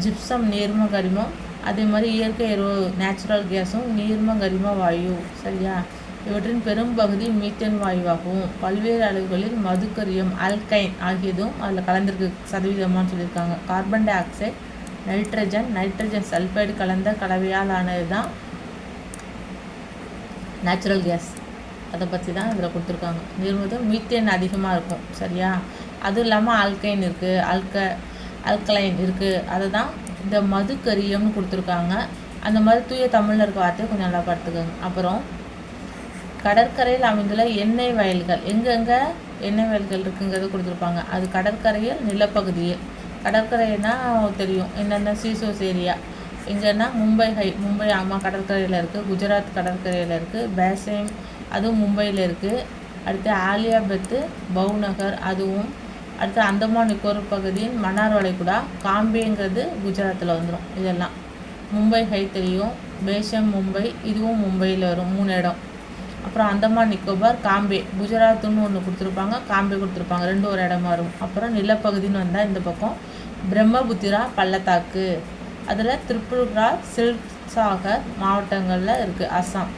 [SPEAKER 1] ஜிப்சம் நீர்ம கரிமம், அதே மாதிரி இயற்கை எரிவாயு நேச்சுரல் கேஸும் நீர்ம கரிம வாயு, சரியா. இவற்றின் பெரும் பகுதி மீத்தேன் வாயுவாகவும் பல்வேறு அளவுகளில் மதுக்கரியம், ஆல்கைன் ஆகியதும் அதில் கலந்திருக்கு சதவீதமானு சொல்லியிருக்காங்க. Carbon di oxide, nitrogen sulphide கலந்த கலவையால் ஆனது தான் நேச்சுரல் கேஸ். அதை பற்றி தான் இதில் கொடுத்துருக்காங்க. நீர்மதும் மீத்தேன் அதிகமாக இருக்கும், சரியா. அதுவும் இல்லாமல் ஆல்கைன் இருக்குது, ஆல்கலைன் இருக்குது. அதை தான் இந்த மதுக்கரியம்னு கொடுத்துருக்காங்க. அந்த மாதிரி தூய தமிழில் இருக்க வார்த்தையை கொஞ்சம் நல்லா பார்த்துக்கோங்க. அப்புறம் கடற்கரையில் அமைந்துள்ள எண்ணெய் வயல்கள், எங்கெங்கே எண்ணெய் வயல்கள் இருக்குங்கிறது கொடுத்துருப்பாங்க. அது கடற்கரையில், நிலப்பகுதியில். கடற்கரைன்னா தெரியும் என்னென்ன, சீசோஸ் ஏரியா. எங்கன்னா மும்பை ஆமாம் கடற்கரையில் இருக்குது. குஜராத் கடற்கரையில் இருக்குது. பேசேம் அதுவும் மும்பையில் இருக்குது. அடுத்து ஆலியாபத்து, பவுநகர் அதுவும். அடுத்து அந்தமான் நிக்கோர் பகுதியின் மன்னார் வளைகுடா, காம்பேங்கிறது குஜராத்தில் வந்துடும். இதெல்லாம் மும்பை தெரியும். பேஷம் மும்பை, இதுவும் மும்பையில் வரும், 3 இடம். அப்புறம் அந்தமான் நிக்கோபார், காம்பே, குஜராத்துன்னு ஒன்று கொடுத்துருப்பாங்க, காம்பே கொடுத்துருப்பாங்க, 2 ஒரு இடமா வரும். அப்புறம் நிலப்பகுதின்னு வந்தால் இந்த பக்கம் பிரம்மபுத்திரா பள்ளத்தாக்கு, அதில் திரிபுரா, சில்சாகர் மாவட்டங்களில் இருக்குது, அஸ்ஸாம்.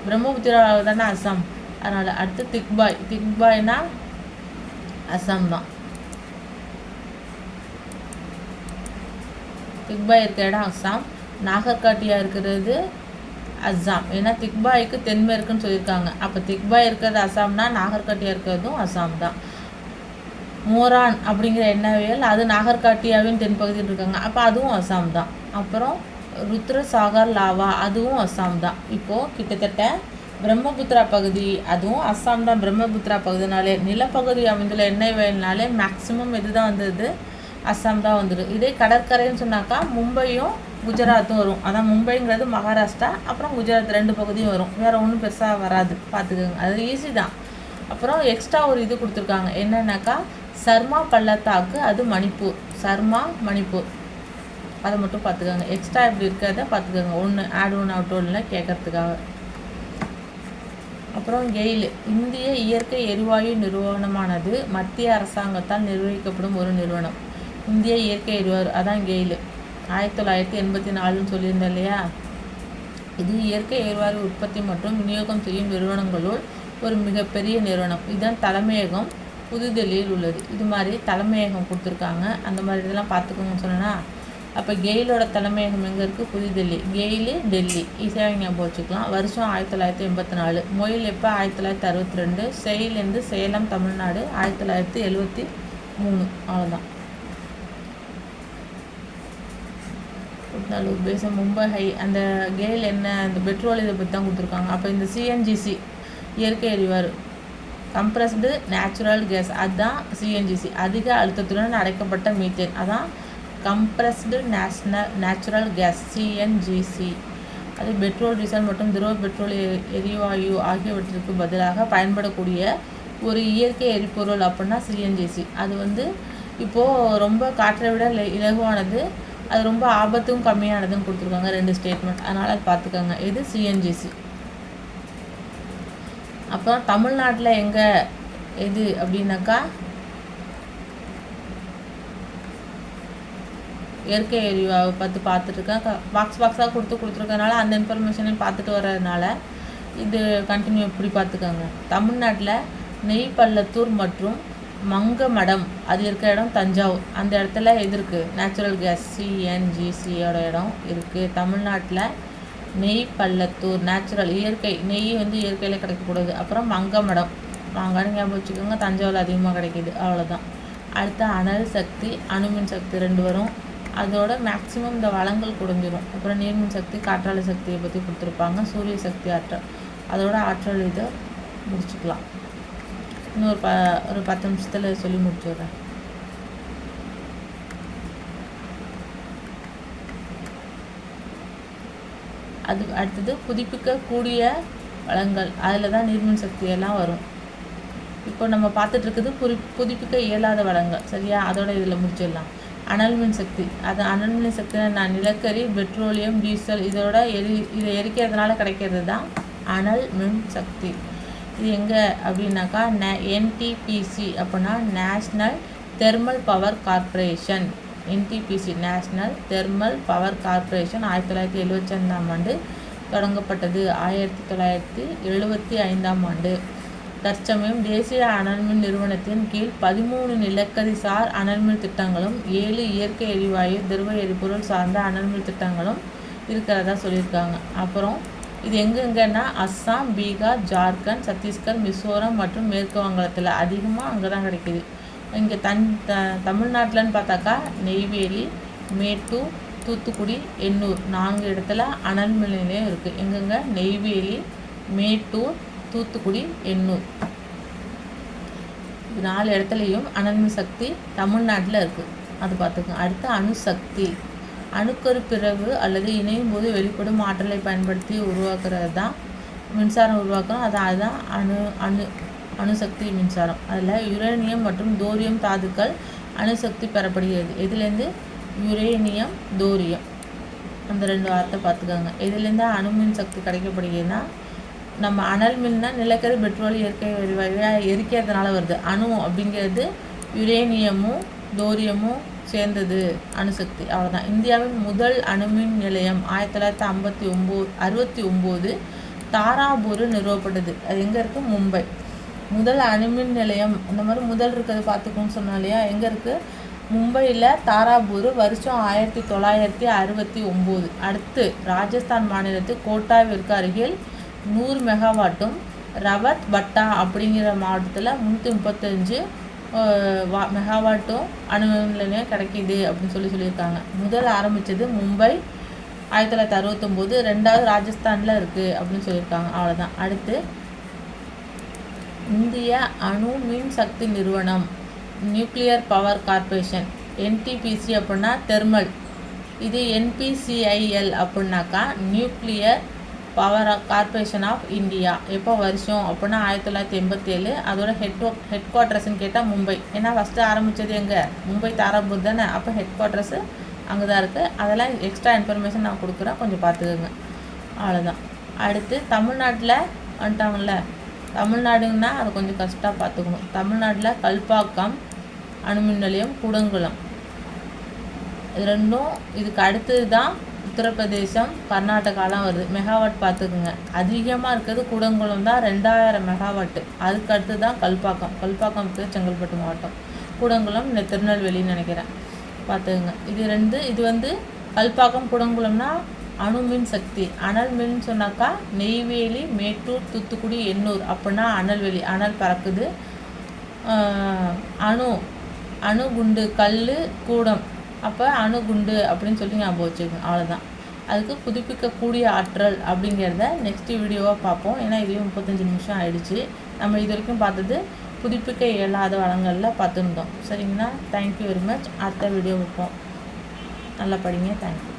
[SPEAKER 1] பிரம்மபுத்திரா தானே அஸ்ஸாம், அதனால். அடுத்து திக்பாய்னா அஸ்ஸாம் தான். திக்பாய் இருக்கிற இடம் அஸ்ஸாம். நாகர்காட்டியா இருக்கிறது அஸ்ஸாம். ஏன்னா திக்பாய்க்கு தென்மேற்குன்னு சொல்லியிருக்காங்க. அப்போ திக்பாய் இருக்கிறது அஸ்ஸாம்னா நாகர்காட்டியா இருக்கிறதும் அஸ்ஸாம் தான். மோரான் அப்படிங்கிற எண்ணெய்வியல், அது நாகர்காட்டியாவின் தென்பகுதியில் இருக்காங்க, அப்போ அதுவும் அஸ்ஸாம் தான். அப்புறம் ருத்ரசாகர் லாவா, அதுவும் அஸ்ஸாம் தான். இப்போது கிட்டத்தட்ட பிரம்மபுத்திரா பகுதி, அதுவும் அஸ்ஸாம் தான். பிரம்மபுத்திரா பகுதினாலே, நிலப்பகுதி அமைந்துள்ள எண்ணெய் வயல்னாலே மேக்சிமம் எது தான் வந்தது? அஸ்ஸாம் தான் வந்துடும். இதே கடற்கரைன்னு சொன்னாக்கா மும்பையும் குஜராத்தும் வரும். அதான் மும்பைங்கிறது மகாராஷ்டிரா, அப்புறம் குஜராத் 2 பகுதியும் வரும். வேறு ஒன்றும் பெருசாக வராது, பார்த்துக்கோங்க. அது ஈஸி தான். அப்புறம் எக்ஸ்ட்ரா ஒரு இது கொடுத்துருக்காங்க, என்னன்னாக்கா சர்மா பள்ளத்தாக்கு, அது மணிப்பூர். சர்மா மணிப்பூர், அதை மட்டும் பார்த்துக்கோங்க. எக்ஸ்ட்ரா இப்படி இருக்கிறத பார்த்துக்கோங்க. ஒன்று ஆட் ஒன் அவுட் ஒன்றில் கேட்கறதுக்காக. அப்புறம் கெயில், இந்திய இயற்கை எரிவாயு நிறுவனமானது மத்திய அரசாங்கத்தால் நிர்வகிக்கப்படும் ஒரு நிறுவனம். இந்திய இயற்கை எரிவாயு, அதான் கெயில். 1984 சொல்லியிருந்தேன் இல்லையா. இது இயற்கை எரிவாயு உற்பத்தி மற்றும் விநியோகம் செய்யும் நிறுவனங்களுள் ஒரு மிகப்பெரிய நிறுவனம். இதன் தலைமையகம் புதுடெல்லியில் உள்ளது. இது மாதிரி தலைமையகம் கொடுத்துருக்காங்க, அந்த மாதிரி இதெல்லாம் பார்த்துக்கோங்கன்னு சொன்னேன்னா. அப்போ கெயிலோட தலைமையகம் எங்கே இருக்குது? புதுடெல்லி. கெயிலு டெல்லி, ஈஸியாக ஞாபகம் வச்சுக்கலாம். வருஷம் 1984. மொயில் எப்போ? 1962. செயலேருந்து சேலம் தமிழ்நாடு 1973. அவ்வளோதான். பேச மும்பை ஹை. அந்த கெயில் என்ன, அந்த பெட்ரோல் இதை பற்றி தான் கொடுத்துருக்காங்க. அப்போ இந்த சிஎன்ஜிசி இயற்கை எரிவாயு, கம்ப்ரஸ்டு நேச்சுரல் கேஸ், அதுதான் சிஎன்ஜிசி. அதிக அழுத்தத்துடன் அடைக்கப்பட்ட மீத்தேன், அதான் கம்ப்ரஸ்டு நேச்சுரல் கேஸ், சிஎன்ஜிசி. அது பெட்ரோல், டீசல் மற்றும் திரவ பெட்ரோல் எரிவாயு ஆகியவற்றிற்கு பதிலாக பயன்படக்கூடிய ஒரு இயற்கை எரிபொருள் அப்படின்னா சிஎன்ஜிசி. அது இப்போது ரொம்ப காற்றை விட இலகுவானது, அது ரொம்ப ஆபத்தும் கம்மியானதுன்னு கொடுத்துருக்காங்க, 2 ஸ்டேட்மெண்ட். அதனால் அது பார்த்துக்கோங்க. இது சிஎன்ஜிசி. அப்புறம் தமிழ்நாட்டில் எங்கே எது அப்படின்னாக்கா இயற்கை எரிவாயு பார்த்துட்ருக்கேன். பாக்ஸாக கொடுத்துருக்கனால அந்த இன்ஃபர்மேஷனையும் பார்த்துட்டு வர்றதுனால இது கண்டினியூ இப்படி பார்த்துக்கோங்க. தமிழ்நாட்டில் நெய்பள்ளத்தூர் மற்றும் மங்கமடம், அது இருக்கிற இடம் தஞ்சாவூர். அந்த இடத்துல எது இருக்குது? நேச்சுரல் கேஸ் சிஎன்ஜிசியோட இடம் இருக்குது. தமிழ்நாட்டில் நெய்பள்ளத்தூர் நேச்சுரல், இயற்கை நெய் இயற்கையில் கிடைக்கக்கூடாது. அப்புறம் மங்கமடம், மாங்கான்னு ஞாபகம் வச்சுக்கோங்க, தஞ்சாவூர் அதிகமாக கிடைக்கிது. அவ்வளோதான். அடுத்து அனல் சக்தி, அணுமின் சக்தி 2 வரும். அதோட மேக்சிமம் இந்த வளங்கள் குறைஞ்சிரும். அப்புறம் நீர்மின் சக்தி, காற்றாலை சக்தியை பற்றி கொடுத்துருப்பாங்க. சூரிய சக்தி ஆற்றல், அதோட ஆற்றல் இதை முடிச்சுக்கலாம். இன்னும் ஒரு 10 நிமிஷத்தில் சொல்லி முடிச்சுடுறேன். அது அடுத்தது புதுப்பிக்கக்கூடிய வளங்கள், அதில் தான் நீர்மின் சக்தியெல்லாம் வரும். இப்போ நம்ம பார்த்துட்ருக்குது புதுப்பிக்க இயலாத வளங்கள், சரியா? அதோட இதில் முடிச்சிடலாம். அனல் மின் சக்தி, அது அனல் மின் சக்தி நான் நிலக்கரி, பெட்ரோலியம், டீசல் இதை எரிக்கிறதுனால கிடைக்கிறது தான் அனல் மின் சக்தி. இது எங்கே அப்படின்னாக்கா என்டிபிசி அப்படின்னா national thermal power corporation. NTPC national thermal power corporation 1975ஆம் ஆண்டு தொடங்கப்பட்டது. 1975ஆம் ஆண்டு. தற்சமயம் தேசிய அனல்மின் நிறுவனத்தின் கீழ் 13 நிலக்கரி சார் அனல்மின் திட்டங்களும் 7 இயற்கை எரிவாயு திரவ எரிபொருள் சார்ந்த அனல்மின் திட்டங்களும் இருக்கிறதா சொல்லியிருக்காங்க. அப்புறம் இது எங்கெங்கன்னா அஸ்ஸாம், பீகார், ஜார்க்கண்ட், சத்தீஸ்கர், மிசோரம் மற்றும் மேற்கு வங்கத்தில் அதிகமாக அங்கே தான் கிடைக்கிது. இங்கே தமிழ்நாட்டில்னு பார்த்தாக்கா நெய்வேலி, மேட்டூர், தூத்துக்குடி, எண்ணூர் 4 இடத்துல அனல் மின் நிலையம் இருக்குது. எங்கெங்க? நெய்வேலி, மேட்டூர், தூத்துக்குடி, எண்ணூர், 4 இடத்துலையும் அனல்மின் சக்தி தமிழ்நாட்டில் இருக்குது. அது பார்த்துக்கோங்க. அடுத்து அணுசக்தி, அணுக்கரு பிறகு அல்லது இணையும் போது வெளிப்படும் ஆற்றலை பயன்படுத்தி உருவாக்குறது தான் மின்சாரம் உருவாக்கணும். அதுதான் அணுசக்தி மின்சாரம். அதில் யுரேனியம் மற்றும் தோரியம் தாதுக்கள் அணுசக்தி பெறப்படுகிறது. எதுலேருந்து? யுரேனியம், தோரியம், அந்த 2 வார்த்தை பார்த்துக்கோங்க. எதுலேருந்து அணுமின் சக்தி கிடைக்கப்படுகிறதுனா நம்ம அனல் மின்னா நிலக்கரி, பெட்ரோல், இயற்கை எரிவாயுவை எரிக்கிறதுனால வருது. அணு அப்படிங்கிறது யுரேனியமும் தோரியமும் சேர்ந்தது அணுசக்தி. அவ்வளோதான். இந்தியாவின் முதல் அணுமின் நிலையம் 1969 தாராபூரில் நிறுவப்பட்டது. அது எங்கே இருக்குது? மும்பை. முதல் அணுமின் நிலையம் இந்த மாதிரி முதல் இருக்கிறது பார்த்துக்கோன்னு சொன்னா இல்லையா, எங்கே இருக்குது? மும்பையில் தாராபூர். வருஷம் 1969. அடுத்து ராஜஸ்தான் மாநிலத்து கோட்டாவிற்கு அருகில் 100 மெகாவாட்டும், ரவத் பட்டா அப்படிங்கிற மாவட்டத்தில் 335 மெகாவாட்டும் அணுமின் நிலையம் கிடைக்கிது அப்படின்னு சொல்லியிருக்காங்க. முதல் ஆரம்பித்தது மும்பை 1969, 2வது ராஜஸ்தானில் இருக்குது அப்படின்னு சொல்லியிருக்காங்க. அவ்வளோதான். அடுத்து இந்திய அணு மின் சக்தி நிறுவனம், நியூக்ளியர் பவர் கார்ப்பரேஷன், என்டிபிசி அப்படின்னா தெர்மல் இது NPCIL அப்படின்னாக்கா nuclear power corporation of India. எப்போ வருஷம் அப்படின்னா 1987. அதோட ஹெட் குவார்ட்டர்ஸ்ன்னு கேட்டால் மும்பை. ஏன்னா ஃபஸ்ட்டு ஆரம்பித்தது எங்கே? மும்பை தாராபூர் தானே. அப்போ ஹெட் குவார்ட்டர்ஸு அங்கே தான் இருக்குது. அதெல்லாம் எக்ஸ்ட்ரா இன்ஃபர்மேஷன் நான் கொடுக்குறேன், கொஞ்சம் பார்த்துக்கோங்க. அவ்வளோதான். அடுத்து தமிழ்நாட்டில் வந்துட்டாங்கல்ல. தமிழ்நாடுன்னா அது கொஞ்சம் கஷ்டமாக பார்த்துக்கணும். தமிழ்நாட்டில் கல்பாக்கம் அணுமின் நிலையம், கூடங்குளம், இது ரெண்டும். இதுக்கு அடுத்தது தான் உத்தரப்பிரதேசம், கர்நாடகாலாம் வருது. மெகாவாட் பார்த்துக்குங்க. அதிகமாக இருக்கிறது கூடங்குளம் தான், 2000 மெகாவாட்டு. அதுக்கு அடுத்து தான் கல்பாக்கம். கல்பாக்கம்க்கு செங்கல்பட்டு மாவட்டம், கூடங்குளம் திருநெல்வேலின்னு நினைக்கிறேன், பார்த்துக்குங்க. இது வந்து கல்பாக்கம் கூடங்குளம்னா அணுமின் சக்தி. அனல் மின் சொன்னாக்கா நெய்வேலி, மேட்டூர், தூத்துக்குடி, எண்ணூர் அப்படின்னா அனல்வெளி, அனல் பறக்குது. அணுகுண்டு, கல், கூடம், அப்போ அணுகுண்டு அப்படின்னு சொல்லி ஞாபகம் வச்சுக்கோங்க. அவ்வளோதான். அதுக்கு புதுப்பிக்கக்கூடிய ஆற்றல் அப்படிங்கிறத நெக்ஸ்ட் வீடியோவாக பார்ப்போம். ஏன்னா இதுவே 35 நிமிஷம் ஆயிடுச்சு. நம்ம இது வரைக்கும் பார்த்தது புதுப்பிக்க இயலாத வளங்களில் பார்த்துருந்தோம். சரிங்களா? Thank you very much. அடுத்த வீடியோ வைப்போம். நல்லா படிங்க. தேங்க்யூ.